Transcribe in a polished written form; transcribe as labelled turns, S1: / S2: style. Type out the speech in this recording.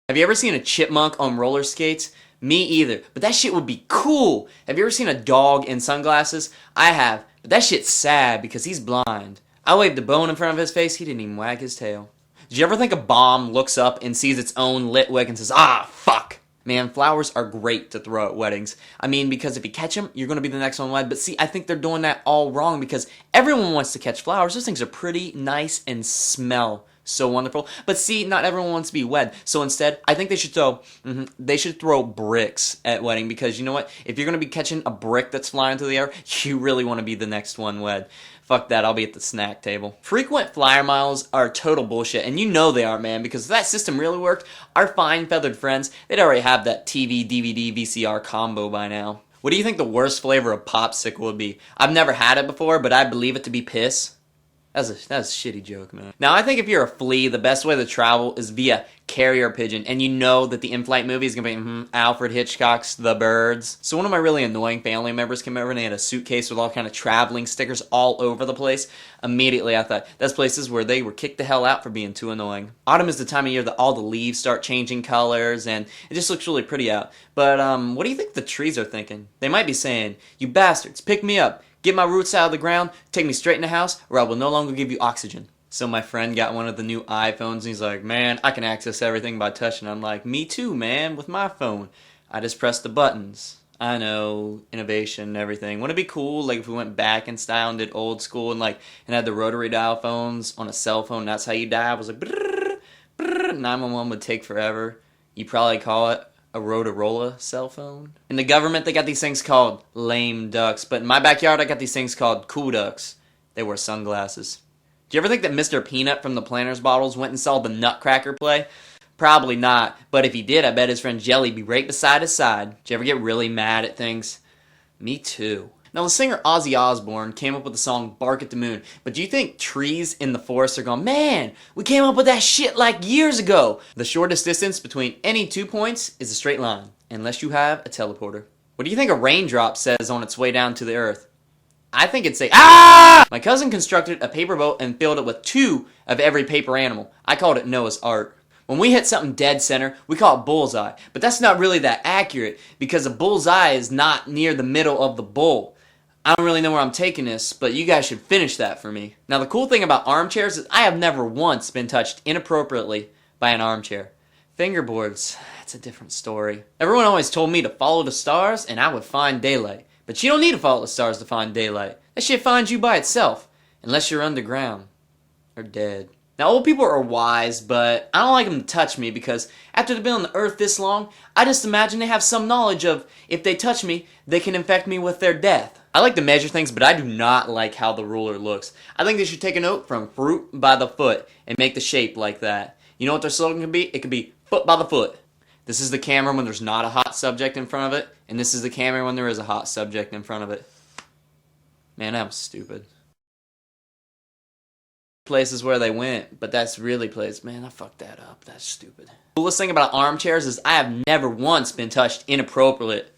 S1: Have you ever seen a chipmunk on roller skates? Me either, but that shit would be cool. Have you ever seen a dog in sunglasses? I have, but that shit's sad because he's blind. I waved a bone in front of his face, he didn't even wag his tail. Did you ever think a bomb looks up and sees its own lit wick and says, ah, fuck? Man, flowers are great to throw at weddings. I mean, because if you catch them, you're going to be the next one wed. But see, I think they're doing that all wrong because everyone wants to catch flowers. Those things are pretty, nice, and smell so wonderful. But see, not everyone wants to be wed. So instead, I think they should throw bricks at wedding because you know what? If you're going to be catching a brick that's flying through the air, you really want to be the next one wed. Fuck that, I'll be at the snack table. Frequent flyer miles are total bullshit, and you know they are, man, because if that system really worked, our fine feathered friends, they'd already have that TV, DVD, VCR combo by now. What do you think the worst flavor of popsicle would be? I've never had it before, but I believe it to be piss. That's a shitty joke, man. Now, I think if you're a flea, the best way to travel is via carrier pigeon, and you know that the in-flight movie is going to be Alfred Hitchcock's The Birds. So one of my really annoying family members came over and they had a suitcase with all kind of traveling stickers all over the place. Immediately, I thought, that's places where they were kicked the hell out for being too annoying. Autumn is the time of year that all the leaves start changing colors, and it just looks really pretty out. But what do you think the trees are thinking? They might be saying, you bastards, pick me up. Get my roots out of the ground, take me straight in the house, or I will no longer give you oxygen. So my friend got one of the new iPhones, and he's like, man, I can access everything by touching. I'm like, me too, man, with my phone. I just press the buttons. I know, innovation and everything. Wouldn't it be cool, like, if we went back in style and did old school and, like, and had the rotary dial phones on a cell phone, that's how you dial? It was like, brrr, brrr, 911 would take forever. You probably call it a Rotorola cell phone. In the government, they got these things called lame ducks, but in my backyard, I got these things called cool ducks. They wear sunglasses. Do you ever think that Mr. Peanut from the Planters bottles went and saw the Nutcracker play? Probably not, but if he did, I bet his friend Jelly'd be right beside his side. Do you ever get really mad at things? Me too. Now, the singer Ozzy Osbourne came up with the song Bark at the Moon, but do you think trees in the forest are going, man, we came up with that shit like years ago? The shortest distance between any 2 points is a straight line, unless you have a teleporter. What do you think a raindrop says on its way down to the earth? I think it'd say, ah! My cousin constructed a paper boat and filled it with 2 of every paper animal. I called it Noah's Ark. When we hit something dead center, we call it bullseye, but that's not really that accurate because a bullseye is not near the middle of the bull. I don't really know where I'm taking this, but you guys should finish that for me. Now, the cool thing about armchairs is I have never once been touched inappropriately by an armchair. Fingerboards, that's a different story. Everyone always told me to follow the stars and I would find daylight. But you don't need to follow the stars to find daylight. That shit finds you by itself, unless you're underground or dead. Now, old people are wise, but I don't like them to touch me because after they've been on the earth this long, I just imagine they have some knowledge of if they touch me, they can infect me with their death. I like to measure things, but I do not like how the ruler looks. I think they should take a note from Fruit by the Foot and make the shape like that. You know what their slogan could be? It could be Foot by the Foot. This is the camera when there's not a hot subject in front of it, and this is the camera when there is a hot subject in front of it. Man, I'm stupid. Places where they went, but that's really places. Man, I fucked that up. That's stupid. The coolest thing about armchairs is I have never once been touched inappropriate